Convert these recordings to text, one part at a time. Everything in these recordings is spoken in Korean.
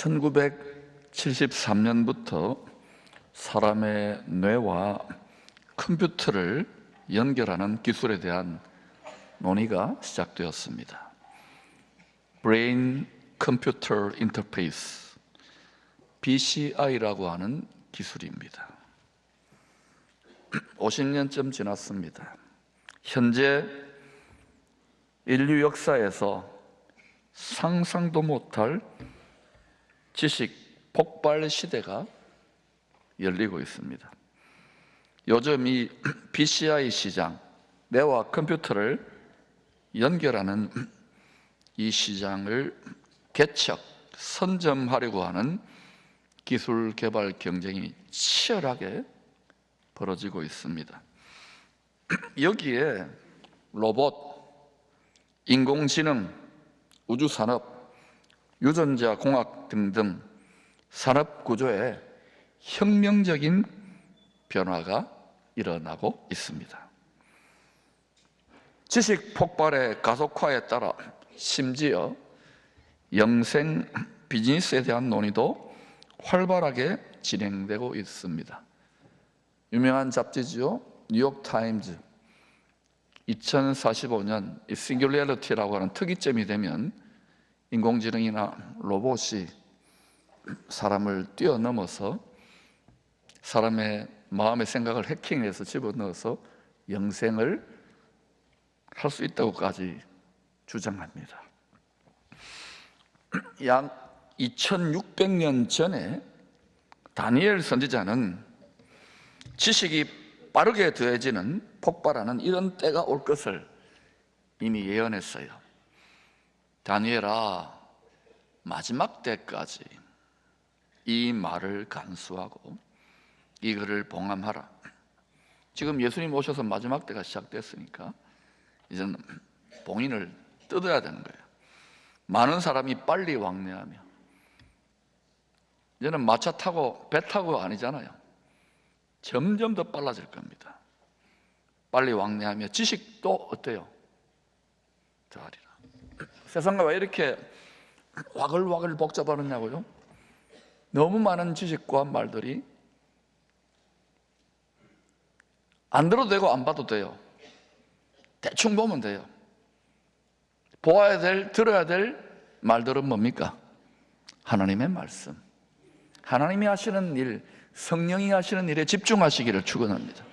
1973년부터 사람의 뇌와 컴퓨터를 연결하는 기술에 대한 논의가 시작되었습니다. Brain Computer Interface, BCI라고 하는 기술입니다. 50년쯤 지났습니다. 현재 인류 역사에서 상상도 못할 지식 폭발 시대가 열리고 있습니다. 요즘 이 BCI 시장, 뇌와 컴퓨터를 연결하는 이 시장을 개척, 선점하려고 하는 기술 개발 경쟁이 치열하게 벌어지고 있습니다. 여기에 로봇, 인공지능, 우주산업, 유전자 공학 등등 산업 구조에 혁명적인 변화가 일어나고 있습니다. 지식 폭발의 가속화에 따라 심지어 영생 비즈니스에 대한 논의도 활발하게 진행되고 있습니다. 유명한 잡지죠, 뉴욕타임즈. 2045년 이 싱귤래리티라고 하는 특이점이 되면 인공지능이나 로봇이 사람을 뛰어넘어서 사람의 마음의 생각을 해킹해서 집어넣어서 영생을 할 수 있다고까지 주장합니다. 약 2600년 전에 다니엘 선지자는 지식이 빠르게 더해지는 폭발하는 이런 때가 올 것을 이미 예언했어요. 다니엘아, 마지막 때까지 이 말을 간수하고 이거를 봉함하라. 지금 예수님 오셔서 마지막 때가 시작됐으니까 이제는 봉인을 뜯어야 되는 거예요. 많은 사람이 빨리 왕래하며, 이제는 마차 타고 배 타고 아니잖아요. 점점 더 빨라질 겁니다. 빨리 왕래하며 지식도 어때요? 더하리라. 세상과 왜 이렇게 와글와글 복잡하느냐고요? 너무 많은 지식과 말들이 안 들어도 되고 안 봐도 돼요. 대충 보면 돼요. 보아야 될, 들어야 될 말들은 뭡니까? 하나님의 말씀, 하나님이 하시는 일, 성령이 하시는 일에 집중하시기를 축원합니다.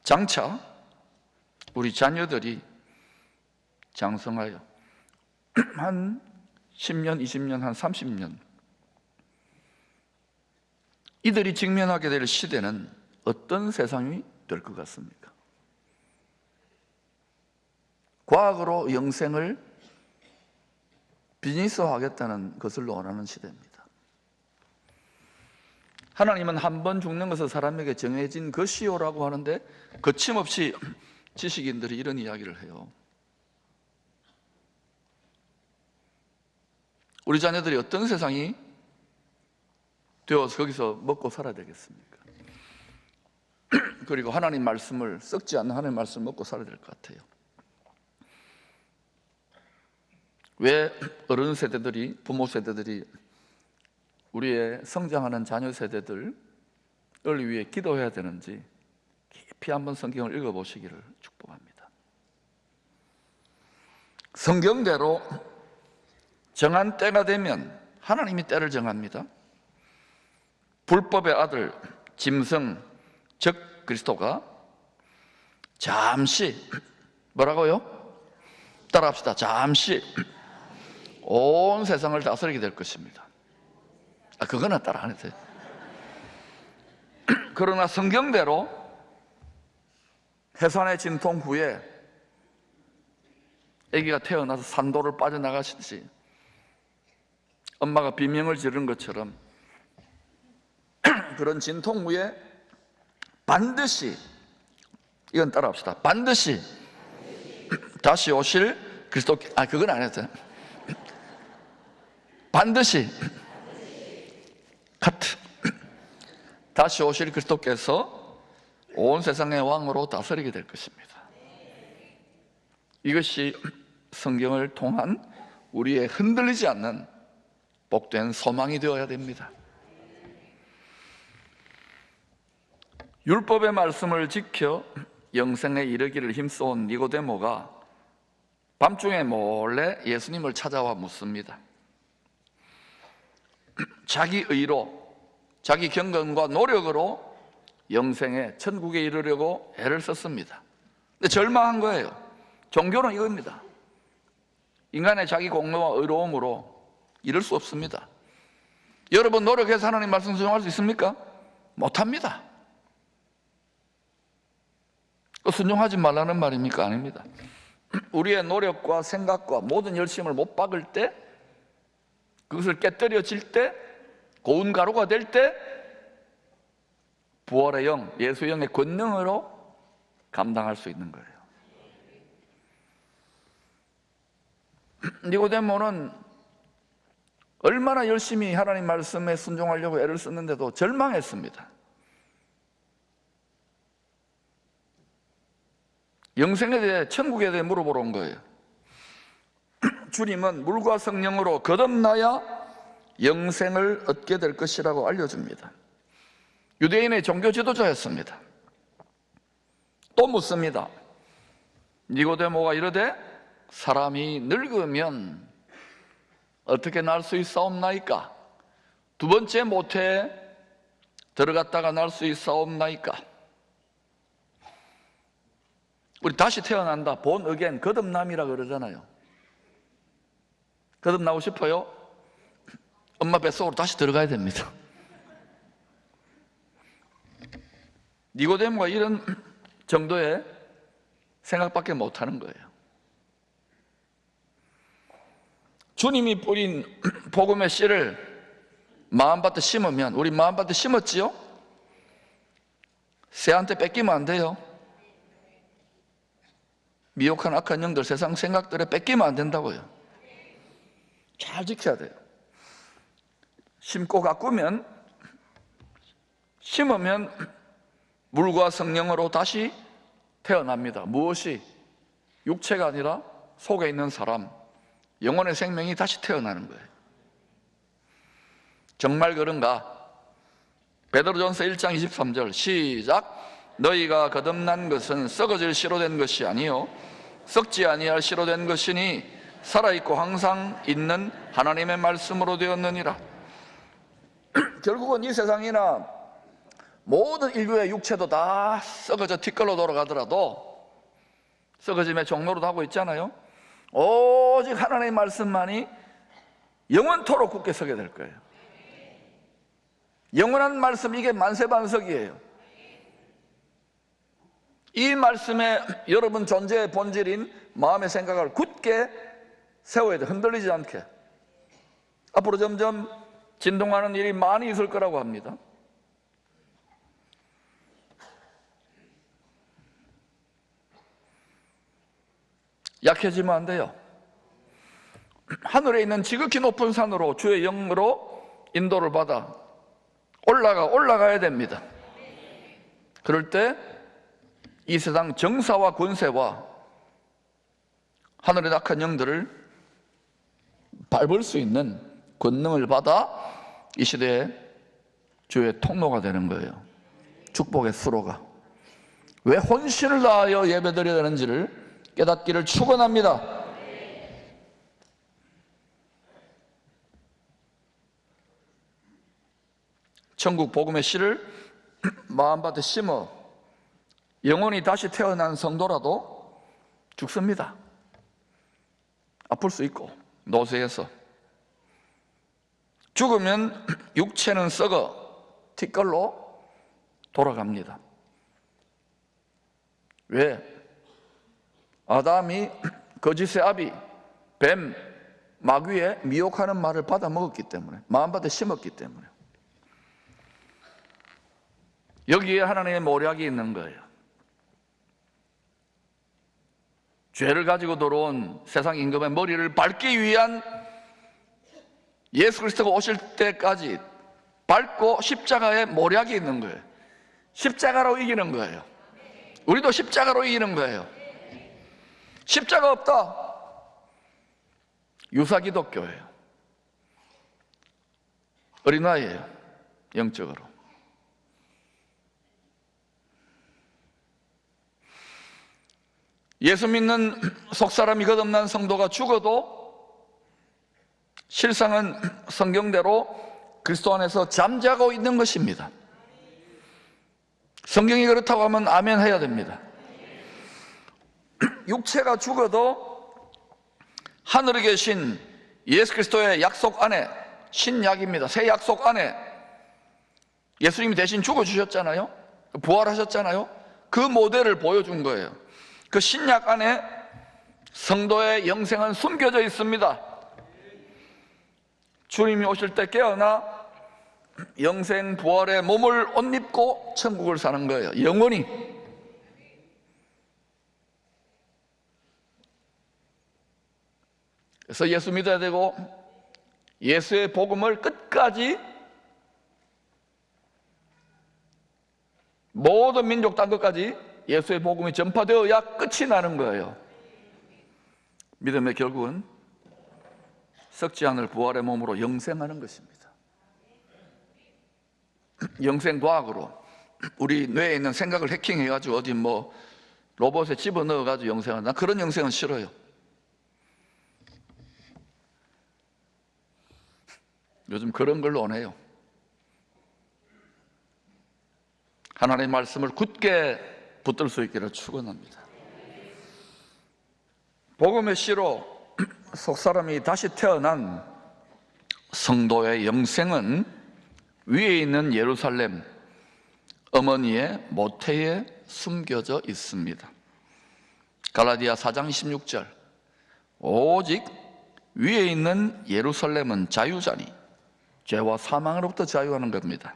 장차 우리 자녀들이 장성하여 한 10년, 20년, 한 30년 이들이 직면하게 될 시대는 어떤 세상이 될 것 같습니까? 과학으로 영생을 비즈니스화하겠다는 것을 원하는 시대입니다. 하나님은 한 번 죽는 것은 사람에게 정해진 것이요라고 하는데 거침없이 지식인들이 이런 이야기를 해요. 우리 자녀들이 어떤 세상이 되어서 거기서 먹고 살아야 되겠습니까? 그리고 하나님 말씀을, 썩지 않는 하나님 말씀을 먹고 살아야 될 것 같아요. 왜 어른 세대들이, 부모 세대들이 우리의 성장하는 자녀 세대들을 위해 기도해야 되는지 깊이 한번 성경을 읽어보시기를 축복합니다. 성경대로 정한 때가 되면 하나님이 때를 정합니다. 불법의 아들 짐승 즉 그리스도가 잠시, 뭐라고요? 따라합시다. 잠시 온 세상을 다스리게 될 것입니다. 그거는 따라 안 해도 돼요. 그러나 성경대로 해산의 진통 후에 아기가 태어나서 산도를 빠져나가시듯이 엄마가 비명을 지르는 것처럼 그런 진통 후에 반드시, 이건 따라합시다. 반드시 다시 오실 그리스도, 그건 안 해도 돼요. 반드시 카트 다시 오실 그리스도께서 온 세상의 왕으로 다스리게 될 것입니다. 이것이 성경을 통한 우리의 흔들리지 않는 복된 소망이 되어야 됩니다. 율법의 말씀을 지켜 영생에 이르기를 힘써온 니고데모가 밤중에 몰래 예수님을 찾아와 묻습니다. 자기 의로, 자기 경건과 노력으로 영생에 천국에 이르려고 애를 썼습니다. 근데 절망한 거예요. 종교는 이겁니다. 인간의 자기 공로와 의로움으로 이룰 수 없습니다. 여러분 노력해서 하나님 말씀 순종할 수 있습니까? 못합니다. 순종하지 말라는 말입니까? 아닙니다. 우리의 노력과 생각과 모든 열심을 못 박을 때, 그것을 깨뜨려질 때, 고운 가루가 될 때 부활의 영, 예수의 영의 권능으로 감당할 수 있는 거예요. 니고데모는 얼마나 열심히 하나님 말씀에 순종하려고 애를 썼는데도 절망했습니다. 영생에 대해, 천국에 대해 물어보러 온 거예요. 주님은 물과 성령으로 거듭나야 영생을 얻게 될 것이라고 알려줍니다. 유대인의 종교 지도자였습니다. 또 묻습니다. 니고데모가 이르되 사람이 늙으면 어떻게 날 수 있사옵나이까? 두 번째 모태에 들어갔다가 날 수 있사옵나이까? 우리 다시 태어난다, 본 어겐, 거듭남이라 그러잖아요. 거듭나고 싶어요? 엄마 뱃속으로 다시 들어가야 됩니다. 니고데모가 이런 정도의 생각밖에 못하는 거예요. 주님이 뿌린 복음의 씨를 마음밭에 심으면, 우리 마음밭에 심었지요? 새한테 뺏기면 안 돼요. 미혹한 악한 영들, 세상 생각들에 뺏기면 안 된다고요. 잘 지켜야 돼요. 심고 가꾸면, 심으면 물과 성령으로 다시 태어납니다. 무엇이? 육체가 아니라 속에 있는 사람, 영혼의 생명이 다시 태어나는 거예요. 정말 그런가? 베드로전서 1장 23절 시작. 너희가 거듭난 것은 썩어질 씨로 된 것이 아니요 썩지 아니할 씨로 된 것이니 살아있고 항상 있는 하나님의 말씀으로 되었느니라. 결국은 이 세상이나 모든 인류의 육체도 다 썩어져 티끌로 돌아가더라도, 썩어짐의 종로로 하고 있잖아요. 오직 하나님의 말씀만이 영원토록 굳게 서게 될 거예요. 영원한 말씀, 이게 만세반석이에요. 이 말씀에 여러분 존재의 본질인 마음의 생각을 굳게 세워야 돼. 흔들리지 않게. 앞으로 점점 진동하는 일이 많이 있을 거라고 합니다. 약해지면 안 돼요. 하늘에 있는 지극히 높은 산으로 주의 영으로 인도를 받아 올라가야 됩니다. 그럴 때 이 세상 정사와 권세와 하늘의 악한 영들을 밟을 수 있는 권능을 받아 이 시대에 주의 통로가 되는 거예요. 축복의 수로가. 왜 혼신을 다하여 예배드려야 되는지를 깨닫기를 축원합니다. 천국 복음의 씨를 마음밭에 심어 영혼이 다시 태어난 성도라도 죽습니다. 아플 수 있고, 노쇠해서. 죽으면 육체는 썩어 티끌로 돌아갑니다. 왜? 아담이 거짓의 아비, 뱀, 마귀의 미혹하는 말을 받아 먹었기 때문에, 마음밭에 심었기 때문에. 여기에 하나님의 모략이 있는 거예요. 죄를 가지고 들어온 세상 임금의 머리를 밟기 위한, 예수 그리스도가 오실 때까지 밟고 십자가에 모략이 있는 거예요. 십자가로 이기는 거예요. 우리도 십자가로 이기는 거예요. 십자가 없다, 유사기독교예요. 어린아이예요, 영적으로. 예수 믿는 속사람이 거듭난 성도가 죽어도 실상은 성경대로 그리스도 안에서 잠자고 있는 것입니다. 성경이 그렇다고 하면 아멘 해야 됩니다. 육체가 죽어도 하늘에 계신 예수 그리스도의 약속 안에, 신약입니다, 새 약속 안에 예수님이 대신 죽어주셨잖아요. 부활하셨잖아요. 그 모델을 보여준 거예요. 그 신약 안에 성도의 영생은 숨겨져 있습니다. 주님이 오실 때 깨어나 영생 부활의 몸을 옷 입고 천국을 사는 거예요, 영원히. 그래서 예수 믿어야 되고, 예수의 복음을 끝까지 모든 민족 땅끝까지 예수의 복음이 전파되어야 끝이 나는 거예요. 믿음의 결국은 썩지 않을 부활의 몸으로 영생하는 것입니다. 영생과학으로 우리 뇌에 있는 생각을 해킹해가지고 어디 뭐 로봇에 집어넣어가지고 영생한다, 난 그런 영생은 싫어요. 요즘 그런 걸 원해요. 하나님의 말씀을 굳게 붙들 수 있기를 축원합니다. 복음의 씨로 속사람이 다시 태어난 성도의 영생은 위에 있는 예루살렘 어머니의 모태에 숨겨져 있습니다. 갈라디아 4장 16절, 오직 위에 있는 예루살렘은 자유자니 죄와 사망으로부터 자유하는 겁니다.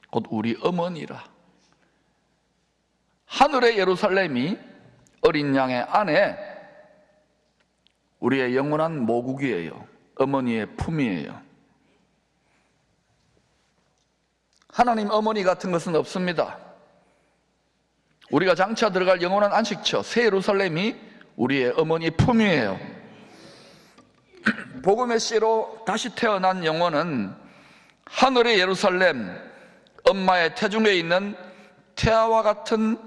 곧 우리 어머니라. 하늘의 예루살렘이 어린 양의 안에 우리의 영원한 모국이에요. 어머니의 품이에요. 하나님 어머니 같은 것은 없습니다. 우리가 장차 들어갈 영원한 안식처 새 예루살렘이 우리의 어머니의 품이에요. 복음의 씨로 다시 태어난 영혼은 하늘의 예루살렘 엄마의 태중에 있는 태아와 같은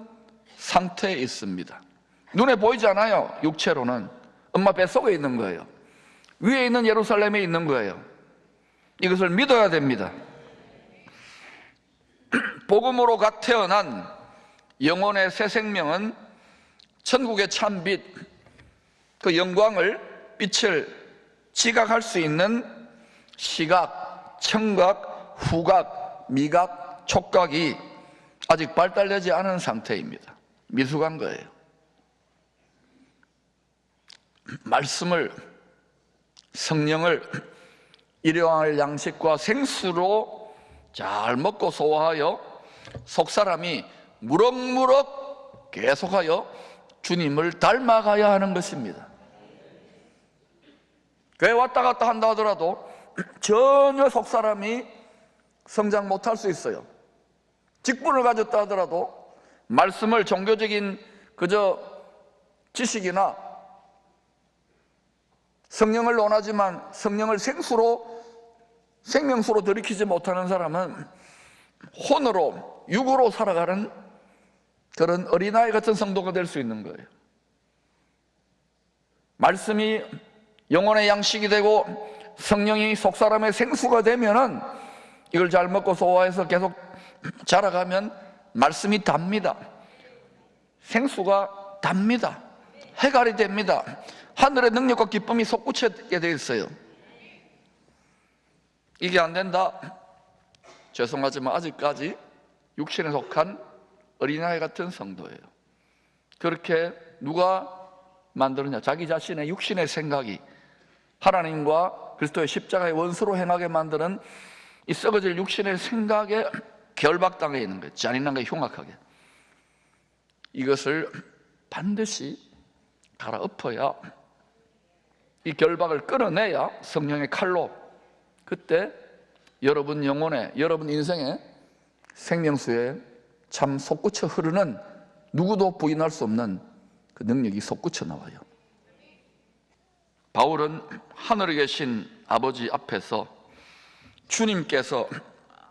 상태에 있습니다. 눈에 보이지 않아요. 육체로는 엄마 뱃속에 있는 거예요. 위에 있는 예루살렘에 있는 거예요. 이것을 믿어야 됩니다. 복음으로 갓 태어난 영혼의 새 생명은 천국의 참빛, 그 영광을, 빛을 지각할 수 있는 시각, 청각, 후각, 미각, 촉각이 아직 발달되지 않은 상태입니다. 미숙한 거예요. 말씀을, 성령을 일용할 양식과 생수로 잘 먹고 소화하여 속사람이 무럭무럭 계속하여 주님을 닮아가야 하는 것입니다. 교회 왔다 갔다 한다 하더라도 전혀 속사람이 성장 못할 수 있어요. 직분을 가졌다 하더라도 말씀을 종교적인 그저 지식이나 성령을 논하지만 성령을 생수로, 생명수로 들이키지 못하는 사람은 혼으로, 육으로 살아가는 그런 어린아이 같은 성도가 될 수 있는 거예요. 말씀이 영혼의 양식이 되고 성령이 속사람의 생수가 되면은 이걸 잘 먹고 소화해서 계속 자라가면 말씀이 답니다. 생수가 답니다. 해갈이 됩니다. 하늘의 능력과 기쁨이 솟구치게 되어 있어요. 이게 안 된다? 죄송하지만 아직까지 육신에 속한 어린아이 같은 성도예요. 그렇게 누가 만드느냐? 자기 자신의 육신의 생각이 하나님과 그리스도의 십자가의 원수로 행하게 만드는 이 썩어질 육신의 생각에 결박당해 있는 거예요. 잔인하게 흉악하게. 이것을 반드시 갈아엎어야, 이 결박을 끊어내야 성령의 칼로 그때 여러분 영혼에, 여러분 인생에 생명수에 참 솟구쳐 흐르는, 누구도 부인할 수 없는 그 능력이 솟구쳐 나와요. 바울은 하늘에 계신 아버지 앞에서 주님께서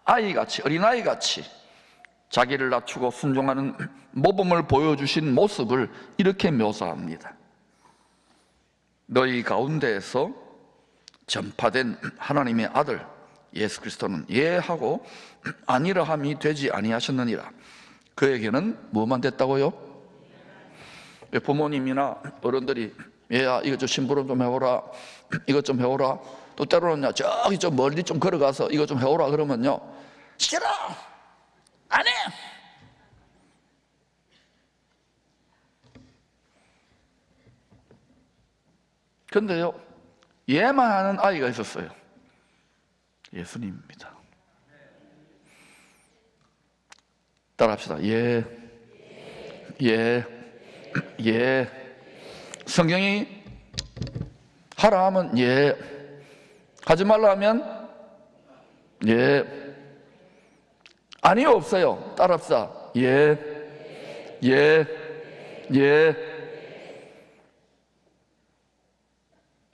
아이같이, 어린아이같이 자기를 낮추고 순종하는 모범을 보여주신 모습을 이렇게 묘사합니다. 너희 가운데에서 전파된 하나님의 아들 예수 그리스도는 예하고 아니라 함이 되지 아니하셨느니라. 그에게는 뭐만 됐다고요? 부모님이나 어른들이 얘야 이거 좀 심부름 좀 해오라, 이것 좀 해오라, 또 때로는요 저기 좀 멀리 좀 걸어가서 이거 좀 해오라 그러면요 싫어, 안 해. 근데요 얘만 하는 아이가 있었어요. 예수님입니다. 따라합시다. 예, 예, 예. 성경이 하라 하면 예, 하지 말라 하면 예, 아니요 없어요. 따라합시다. 예, 예, 예.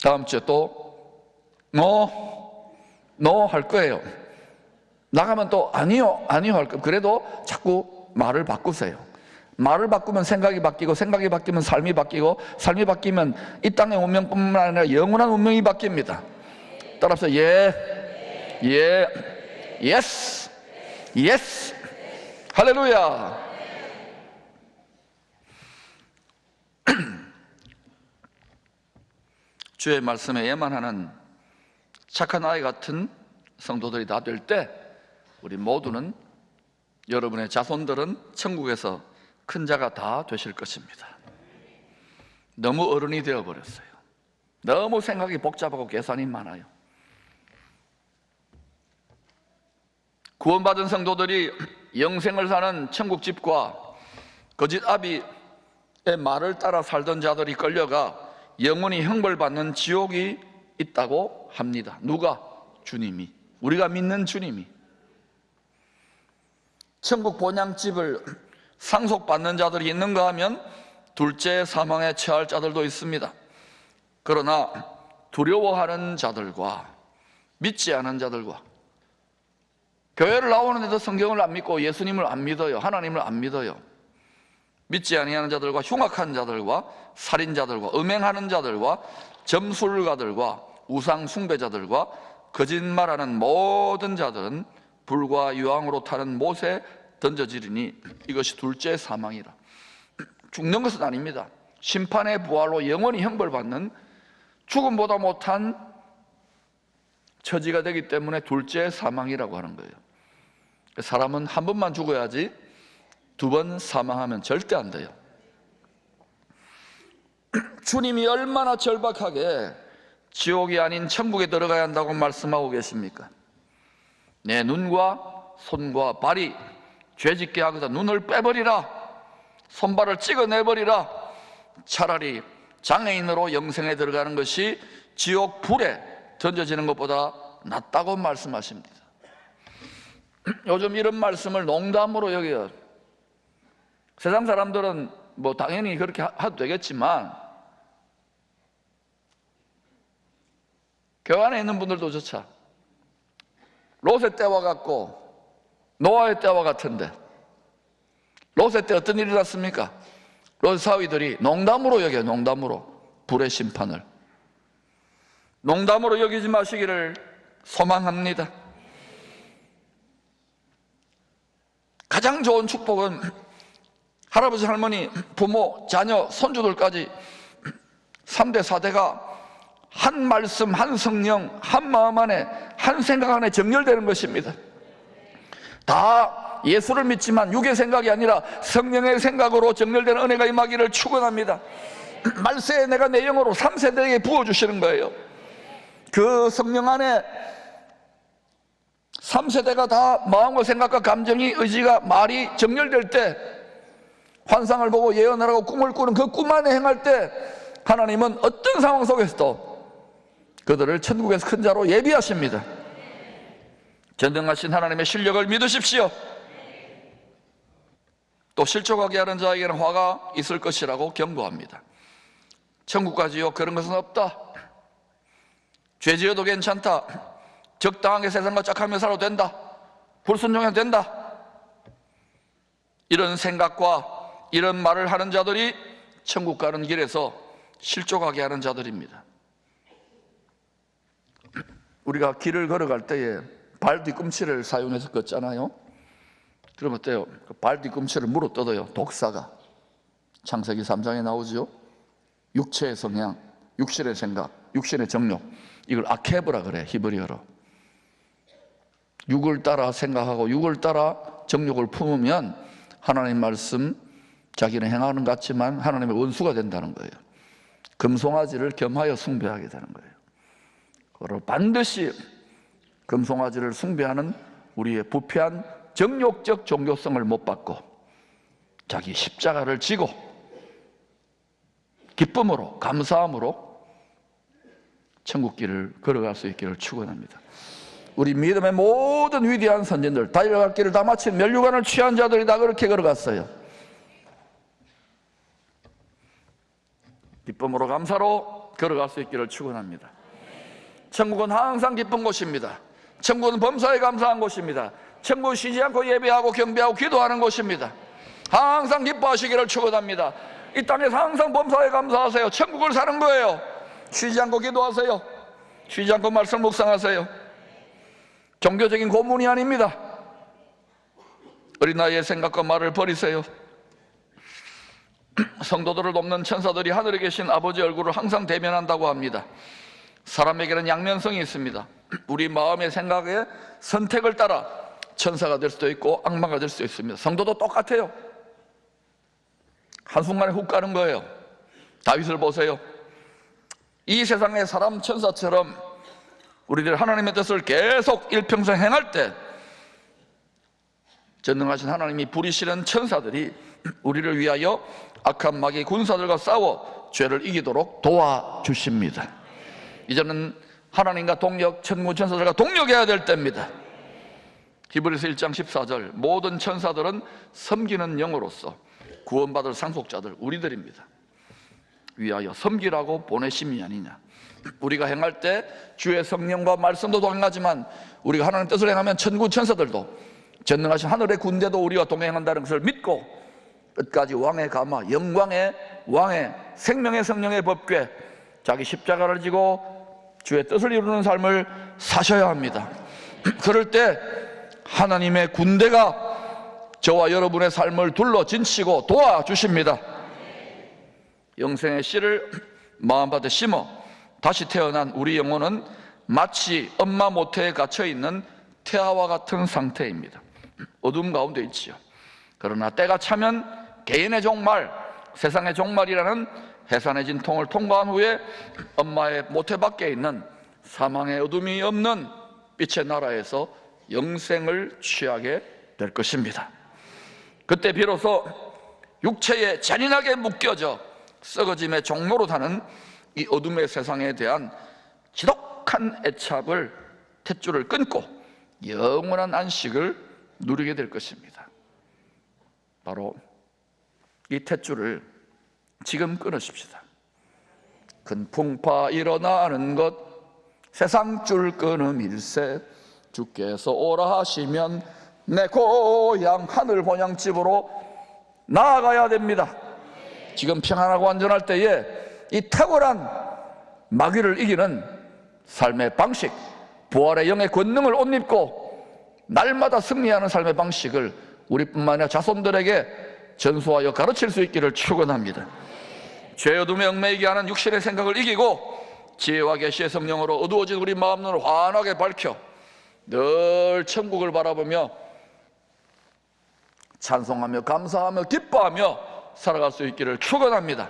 다음 주에 또 no 할 거예요. 나가면 또 아니요 아니요 할 거예요. 그래도 자꾸 말을 바꾸세요. 말을 바꾸면 생각이 바뀌고, 생각이 바뀌면 삶이 바뀌고, 삶이 바뀌면 이 땅의 운명뿐만 아니라 영원한 운명이 바뀝니다. 따라서 예, 예, 예스, 예스, 할렐루야. 주의 말씀에 예만하는 착한 아이 같은 성도들이 다 될 때 우리 모두는, 여러분의 자손들은 천국에서 큰 자가 다 되실 것입니다. 너무 어른이 되어버렸어요. 너무 생각이 복잡하고 계산이 많아요. 구원받은 성도들이 영생을 사는 천국집과 거짓 아비의 말을 따라 살던 자들이 끌려가 영원히 형벌받는 지옥이 있다고 합니다. 누가? 주님이, 우리가 믿는 주님이. 천국 본향집을 상속받는 자들이 있는가 하면 둘째 사망에 처할 자들도 있습니다. 그러나 두려워하는 자들과 믿지 않은 자들과, 교회를 나오는데도 성경을 안 믿고 예수님을 안 믿어요, 하나님을 안 믿어요, 믿지 아니하는 자들과 흉악한 자들과 살인자들과 음행하는 자들과 점술가들과 우상 숭배자들과 거짓말하는 모든 자들은 불과 유황으로 타는 못에 던져지리니 이것이 둘째 사망이라. 죽는 것은 아닙니다. 심판의 부활로 영원히 형벌받는 죽음보다 못한 처지가 되기 때문에 둘째 사망이라고 하는 거예요. 사람은 한 번만 죽어야지 두 번 사망하면 절대 안 돼요. 주님이 얼마나 절박하게 지옥이 아닌 천국에 들어가야 한다고 말씀하고 계십니까? 내 눈과 손과 발이 죄짓게 하거든 눈을 빼버리라, 손발을 찍어내버리라. 차라리 장애인으로 영생에 들어가는 것이 지옥 불에 던져지는 것보다 낫다고 말씀하십니다. 요즘 이런 말씀을 농담으로 여겨요. 세상 사람들은 뭐 당연히 그렇게 해도 되겠지만 교회 안에 있는 분들도 조차 롯의 때와 같고 노아의 때와 같은데, 롯의 때 어떤 일이 났습니까? 롯 사위들이 농담으로 여겨요. 농담으로 불의 심판을 농담으로 여기지 마시기를 소망합니다. 가장 좋은 축복은 할아버지, 할머니, 부모, 자녀, 손주들까지 3대, 4대가 한 말씀, 한 성령, 한 마음 안에, 한 생각 안에 정렬되는 것입니다. 다 예수를 믿지만 육의 생각이 아니라 성령의 생각으로 정렬되는 은혜가 임하기를 축원합니다. 말세에 내가 내 영으로 3세대에게 부어주시는 거예요. 그 성령 안에 3세대가 다 마음과 생각과 감정이, 의지가, 말이 정렬될 때, 환상을 보고 예언을 하고 꿈을 꾸는 그 꿈 안에 행할 때 하나님은 어떤 상황 속에서도 그들을 천국에서 큰 자로 예비하십니다. 전능하신 하나님의 실력을 믿으십시오. 또 실족하게 하는 자에게는 화가 있을 것이라고 경고합니다. 천국까지요, 그런 것은 없다. 죄 지어도 괜찮다, 적당하게 세상과 짝하며 살아도 된다, 불순종해도 된다, 이런 생각과 이런 말을 하는 자들이 천국 가는 길에서 실족하게 하는 자들입니다. 우리가 길을 걸어갈 때에 발 뒤꿈치를 사용해서 걷잖아요. 그럼 어때요? 발 뒤꿈치를 물어뜯어요. 독사가. 창세기 3장에 나오죠. 육체의 성향, 육신의 생각, 육신의 정욕, 이걸 아케브라 그래, 히브리어로. 육을 따라 생각하고 육을 따라 정욕을 품으면 하나님 말씀 자기는 행하는 것 같지만 하나님의 원수가 된다는 거예요. 금송아지를 겸하여 숭배하게 되는 거예요. 그리고 반드시 금송아지를 숭배하는 우리의 부패한 정욕적 종교성을 못 받고 자기 십자가를 지고 기쁨으로, 감사함으로 천국길을 걸어갈 수 있기를 축원합니다. 우리 믿음의 모든 위대한 선진들, 달려갈 길을 다 마친 면류관을 취한 자들이 다 그렇게 걸어갔어요. 기쁨으로, 감사로 걸어갈 수 있기를 축원합니다. 천국은 항상 기쁜 곳입니다. 천국은 범사에 감사한 곳입니다. 천국은 쉬지 않고 예배하고 경배하고 기도하는 곳입니다. 항상 기뻐하시기를 축원합니다. 이 땅에서 항상 범사에 감사하세요. 천국을 사는 거예요. 쉬지 않고 기도하세요. 쉬지 않고 말씀 묵상하세요. 종교적인 고문이 아닙니다. 어린아이의 생각과 말을 버리세요. 성도들을 돕는 천사들이 하늘에 계신 아버지 얼굴을 항상 대면한다고 합니다. 사람에게는 양면성이 있습니다. 우리 마음의 생각에 선택을 따라 천사가 될 수도 있고 악마가 될 수도 있습니다. 성도도 똑같아요. 한순간에 훅 가는 거예요. 다윗을 보세요. 이 세상의 사람 천사처럼 우리들 하나님의 뜻을 계속 일평생 행할 때 전능하신 하나님이 부리시는 천사들이 우리를 위하여 악한 마귀 군사들과 싸워 죄를 이기도록 도와주십니다. 이제는 하나님과 동력, 천군 천사들과 동력해야 될 때입니다. 히브리서 1장 14절, 모든 천사들은 섬기는 영으로서 구원받을 상속자들, 우리들입니다. 위하여 섬기라고 보내심이 아니냐. 우리가 행할 때 주의 성령과 말씀도 동행하지만 우리가 하나님 뜻을 행하면 천군 천사들도 전능하신 하늘의 군대도 우리와 동행한다는 것을 믿고 끝까지 왕의 가마, 영광의 왕의 생명의 성령의 법궤, 자기 십자가를 지고 주의 뜻을 이루는 삶을 사셔야 합니다. 그럴 때 하나님의 군대가 저와 여러분의 삶을 둘러 진치고 도와주십니다. 영생의 씨를 마음밭에 심어 다시 태어난 우리 영혼은 마치 엄마 모태에 갇혀있는 태아와 같은 상태입니다. 어둠 가운데 있지요. 그러나 때가 차면 개인의 종말, 세상의 종말이라는 해산의 진통을 통과한 후에 엄마의 모태 밖에 있는 사망의 어둠이 없는 빛의 나라에서 영생을 취하게 될 것입니다. 그때 비로소 육체에 잔인하게 묶여져 썩어짐의 종로로 타는 이 어둠의 세상에 대한 지독한 애착을, 탯줄을 끊고 영원한 안식을 누리게 될 것입니다. 바로 이 탯줄을 지금 끊으십시다. 큰 풍파 일어나는 것 세상 줄 끊음일세, 주께서 오라 하시면 내 고향 하늘 본향집으로 나아가야 됩니다. 지금 평안하고 안전할 때에 이 탁월한 마귀를 이기는 삶의 방식, 부활의 영의 권능을 옷 입고 날마다 승리하는 삶의 방식을 우리뿐만 아니라 자손들에게 전수하여 가르칠 수 있기를 축원합니다. 죄 어둠에 얽매이게 하는 육신의 생각을 이기고 지혜와 계시의 성령으로 어두워진 우리 마음을 환하게 밝혀 늘 천국을 바라보며 찬송하며 감사하며 기뻐하며 살아갈 수 있기를 축원합니다.